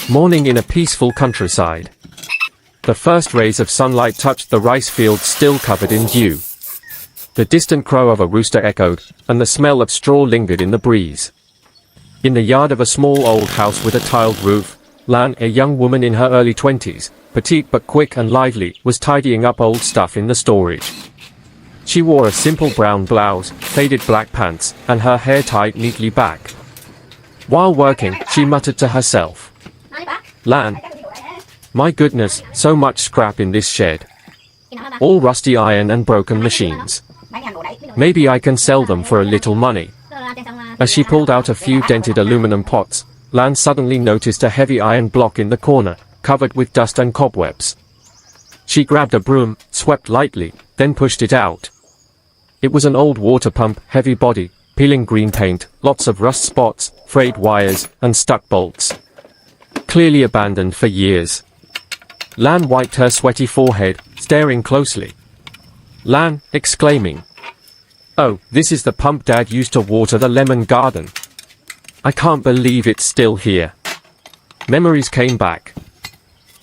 Morning in a peaceful countryside. The first rays of sunlight touched the rice fields still covered in dew. The distant crow of a rooster echoed, and the smell of straw lingered in the breeze. In the yard of a small old house with a tiled roof, Lan, a young woman in her early 20s, petite but quick and lively, was tidying up old stuff in the storage. She wore a simple brown blouse, faded black pants, and her hair tied neatly back. While working, she muttered to herself, "Lan, my goodness, so much scrap in this shed. All rusty iron and broken machines. Maybe I can sell them for a little money." As she pulled out a few dented aluminum pots, Lan suddenly noticed a heavy iron block in the corner, covered with dust and cobwebs. She grabbed a broom, swept lightly, then pushed it out. It was an old water pump, heavy body, peeling green paint, lots of rust spots, frayed wires, and stuck bolts. Clearly abandoned for years. Lan wiped her sweaty forehead, staring closely. Lan, exclaiming, "Oh, this is the pump Dad used to water the lemon garden. I can't believe it's still here." Memories came back.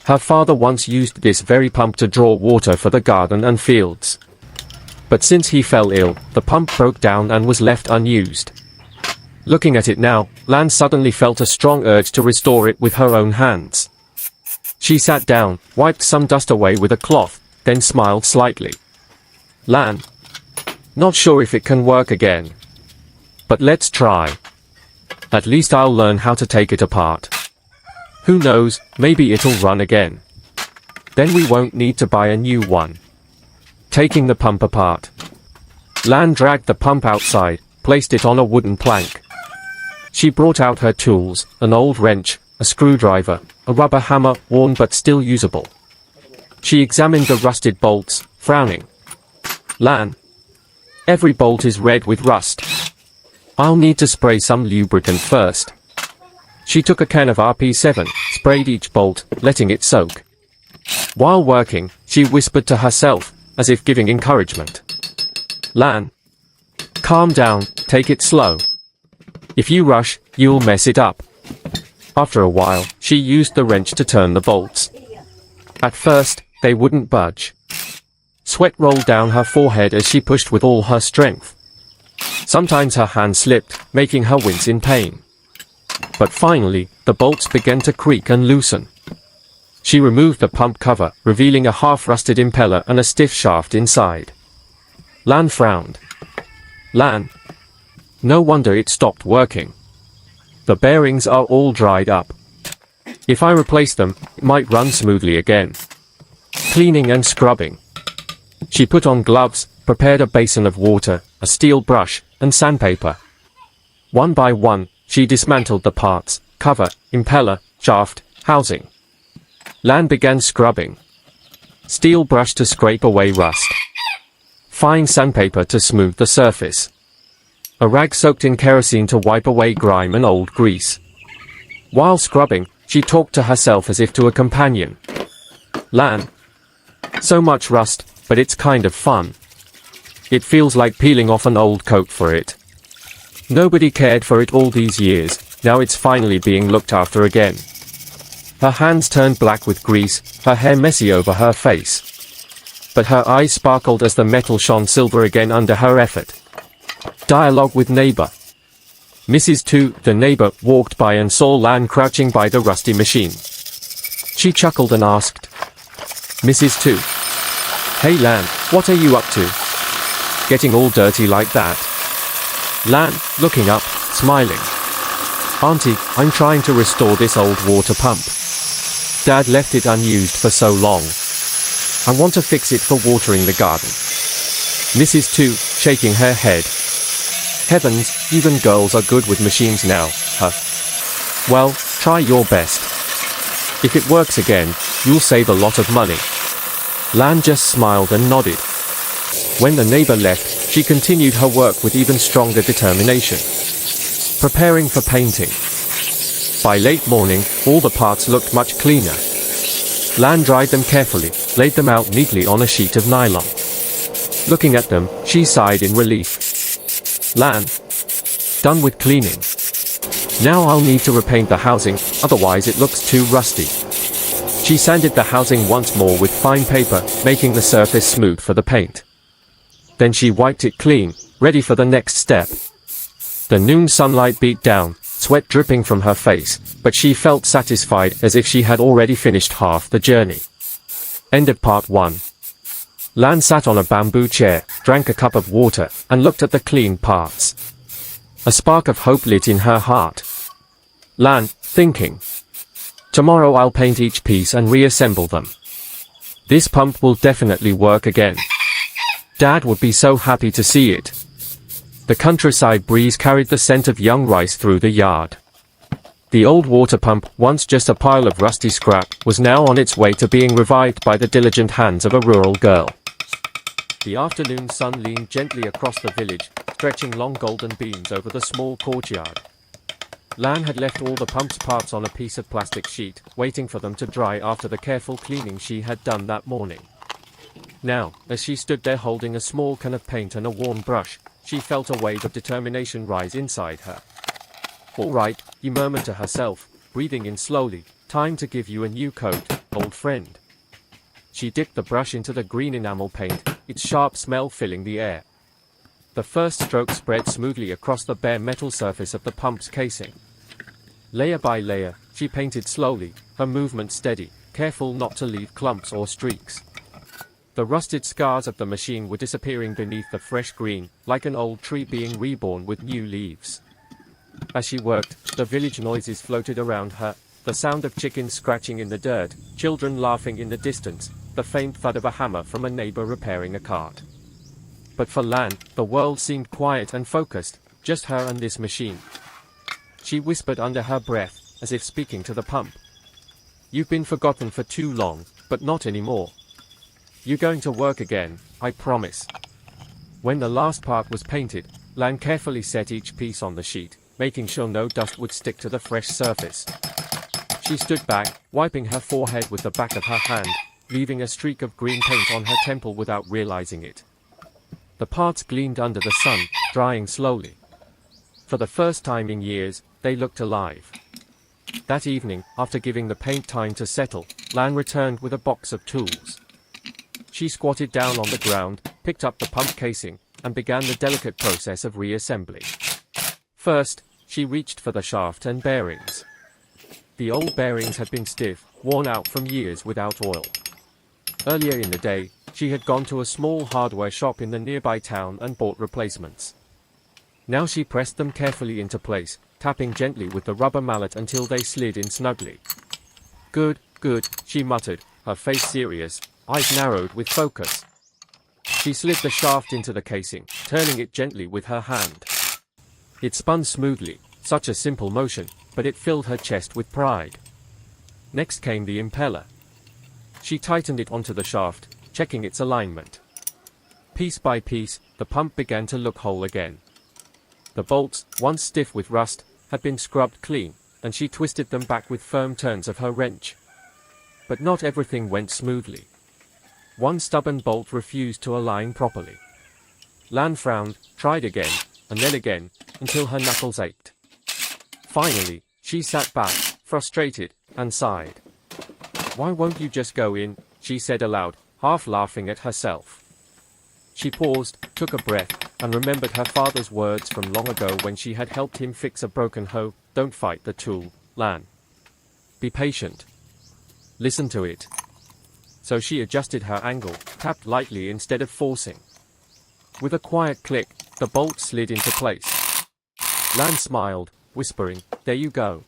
Her father once used this very pump to draw water for the garden and fields. But since he fell ill, the pump broke down and was left unused. Looking at it now, Lan suddenly felt a strong urge to restore it with her own hands. She sat down, wiped some dust away with a cloth, then smiled slightly. "Lan, not sure if it can work again. But let's try. At least I'll learn how to take it apart. Who knows, maybe it'll run again. Then we won't need to buy a new one." Taking the pump apart, Lan dragged the pump outside, placed it on a wooden plank. She brought out her tools, an old wrench, a screwdriver, a rubber hammer, worn but still usable. She examined the rusted bolts, frowning. "Lan, every bolt is red with rust. I'll need to spray some lubricant first." She took a can of RP7, sprayed each bolt, letting it soak. While working, she whispered to herself, as if giving encouragement. "Lan, calm down, take it slow. If you rush, you'll mess it up." After a while, she used the wrench to turn the bolts. At first, they wouldn't budge. Sweat rolled down her forehead as she pushed with all her strength. Sometimes her hand slipped, making her wince in pain. But finally, the bolts began to creak and loosen. She removed the pump cover, revealing a half-rusted impeller and a stiff shaft inside. Lan frowned. "Lan, no wonder it stopped working. The bearings are all dried up. If I replace them, it might run smoothly again." Cleaning and scrubbing. She put on gloves, prepared a basin of water, a steel brush, and sandpaper. One by one, she dismantled the parts, cover, impeller, shaft, housing. Lan began scrubbing. Steel brush to scrape away rust. Fine sandpaper to smooth the surface. A rag soaked in kerosene to wipe away grime and old grease. While scrubbing, she talked to herself as if to a companion. "Lan, so much rust, but it's kind of fun. It feels like peeling off an old coat for it. Nobody cared for it all these years, now it's finally being looked after again." Her hands turned black with grease, her hair messy over her face. But her eyes sparkled as the metal shone silver again under her effort. Dialogue with neighbor. Mrs. Tu, the neighbor, walked by and saw Lan crouching by the rusty machine. She chuckled and asked, "Mrs. Tu, hey Lan, what are you up to? Getting all dirty like that?" Lan, looking up, smiling. "Auntie, I'm trying to restore this old water pump. Dad left it unused for so long. I want to fix it for watering the garden." Mrs. Tu, shaking her head. "Heavens, even girls are good with machines now, huh? Well, try your best. If it works again, you'll save a lot of money." Lan just smiled and nodded. When the neighbor left, she continued her work with even stronger determination. Preparing for painting. By late morning, all the parts looked much cleaner. Lan dried them carefully, laid them out neatly on a sheet of nylon. Looking at them, she sighed in relief. "Lan, done with cleaning. Now I'll need to repaint the housing, otherwise it looks too rusty. She sanded the housing once more with fine paper, making the surface smooth for the paint. Then she wiped it clean, ready for the next step. The noon sunlight beat down, sweat dripping from her face, but she felt satisfied as if she had already finished half the journey. End of part 1. Lan sat on a bamboo chair, drank a cup of water, and looked at the clean parts. A spark of hope lit in her heart. Lan, thinking. Tomorrow I'll paint each piece and reassemble them. This pump will definitely work again. Dad would be so happy to see it. The countryside breeze carried the scent of young rice through the yard. The old water pump, once just a pile of rusty scrap, was now on its way to being revived by the diligent hands of a rural girl. The afternoon sun leaned gently across the village, stretching long golden beams over the small courtyard. Lan had left all the pump's parts on a piece of plastic sheet, waiting for them to dry after the careful cleaning she had done that morning. Now, as she stood there holding a small can of paint and a worn brush, she felt a wave of determination rise inside her. "All right," she murmured to herself, breathing in slowly, "time to give you a new coat, old friend." She dipped the brush into the green enamel paint, its sharp smell filling the air. The first stroke spread smoothly across the bare metal surface of the pump's casing. Layer by layer, she painted slowly, her movement steady, careful not to leave clumps or streaks. The rusted scars of the machine were disappearing beneath the fresh green, like an old tree being reborn with new leaves. As she worked, the village noises floated around her, the sound of chickens scratching in the dirt, children laughing in the distance, the faint thud of a hammer from a neighbor repairing a cart. But for Lan, the world seemed quiet and focused, just her and this machine. She whispered under her breath, as if speaking to the pump. "You've been forgotten for too long, but not anymore. You're going to work again, I promise." When the last part was painted, Lan carefully set each piece on the sheet, making sure no dust would stick to the fresh surface. She stood back, wiping her forehead with the back of her hand, leaving a streak of green paint on her temple without realizing it. The parts gleamed under the sun, drying slowly. For the first time in years, they looked alive. That evening, after giving the paint time to settle, Lan returned with a box of tools. She squatted down on the ground, picked up the pump casing, and began the delicate process of reassembly. First, she reached for the shaft and bearings. The old bearings had been stiff, worn out from years without oil. Earlier in the day, she had gone to a small hardware shop in the nearby town and bought replacements. Now she pressed them carefully into place, tapping gently with the rubber mallet until they slid in snugly. "Good, good," she muttered, her face serious, eyes narrowed with focus. She slid the shaft into the casing, turning it gently with her hand. It spun smoothly, such a simple motion, but it filled her chest with pride. Next came the impeller. She tightened it onto the shaft, checking its alignment. Piece by piece, the pump began to look whole again. The bolts, once stiff with rust, had been scrubbed clean, and she twisted them back with firm turns of her wrench. But not everything went smoothly. One stubborn bolt refused to align properly. Lan frowned, tried again, and then again, until her knuckles ached. Finally, she sat back, frustrated, and sighed. "Why won't you just go in?" she said aloud, half laughing at herself. She paused, took a breath, and remembered her father's words from long ago when she had helped him fix a broken hoe. "Don't fight the tool, Lan. Be patient. Listen to it." So she adjusted her angle, tapped lightly instead of forcing. With a quiet click, the bolt slid into place. Lan smiled, whispering, "There you go.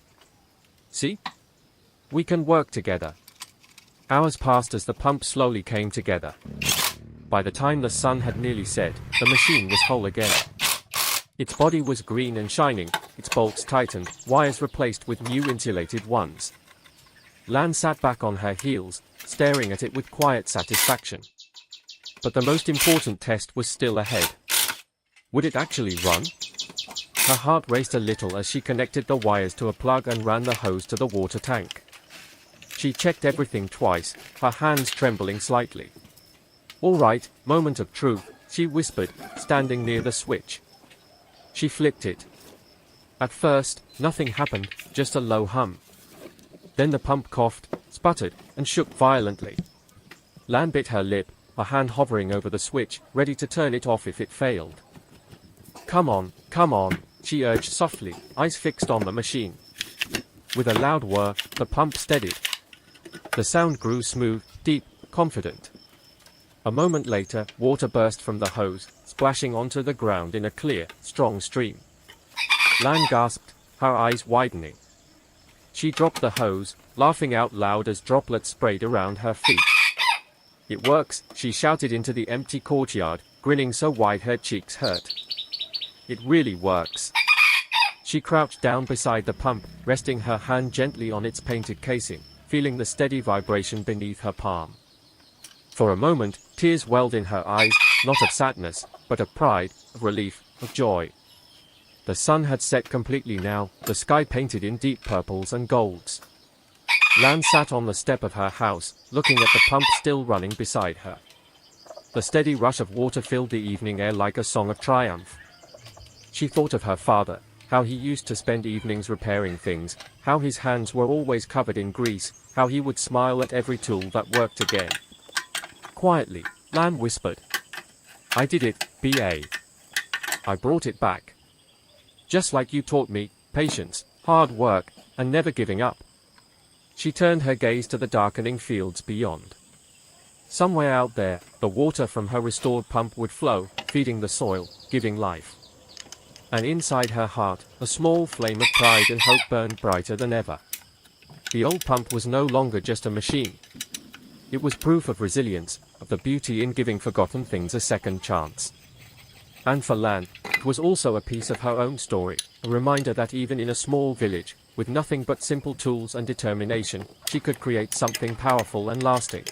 See? We can work together." Hours passed as the pump slowly came together. By the time the sun had nearly set, the machine was whole again. Its body was green and shining, its bolts tightened, wires replaced with new insulated ones. Lan sat back on her heels, staring at it with quiet satisfaction. But the most important test was still ahead. Would it actually run? Her heart raced a little as she connected the wires to a plug and ran the hose to the water tank. She checked everything twice, her hands trembling slightly. "All right, moment of truth," she whispered, standing near the switch. She flipped it. At first, nothing happened, just a low hum. Then the pump coughed, sputtered, and shook violently. Lan bit her lip, a hand hovering over the switch, ready to turn it off if it failed. Come on, she urged softly, eyes fixed on the machine. With a loud whir, the pump steadied. The sound grew smooth, deep, confident. A moment later, water burst from the hose, splashing onto the ground in a clear, strong stream. Lan gasped, her eyes widening. She dropped the hose, laughing out loud as droplets sprayed around her feet. It works, she shouted into the empty courtyard, grinning so wide her cheeks hurt. It really works. She crouched down beside the pump, resting her hand gently on its painted casing, feeling the steady vibration beneath her palm. For a moment, tears welled in her eyes, not of sadness, but of pride, of relief, of joy. The sun had set completely now, the sky painted in deep purples and golds. Lan sat on the step of her house, looking at the pump still running beside her. The steady rush of water filled the evening air like a song of triumph. She thought of her father, how he used to spend evenings repairing things, how his hands were always covered in grease, how he would smile at every tool that worked again. Quietly, Lan whispered, "I did it, B.A. I brought it back. Just like you taught me, patience, hard work, and never giving up." She turned her gaze to the darkening fields beyond. Somewhere out there, the water from her restored pump would flow, feeding the soil, giving life. And inside her heart, a small flame of pride and hope burned brighter than ever. The old pump was no longer just a machine. It was proof of resilience, of the beauty in giving forgotten things a second chance. And for Lan, it was also a piece of her own story, a reminder that even in a small village, with nothing but simple tools and determination, she could create something powerful and lasting.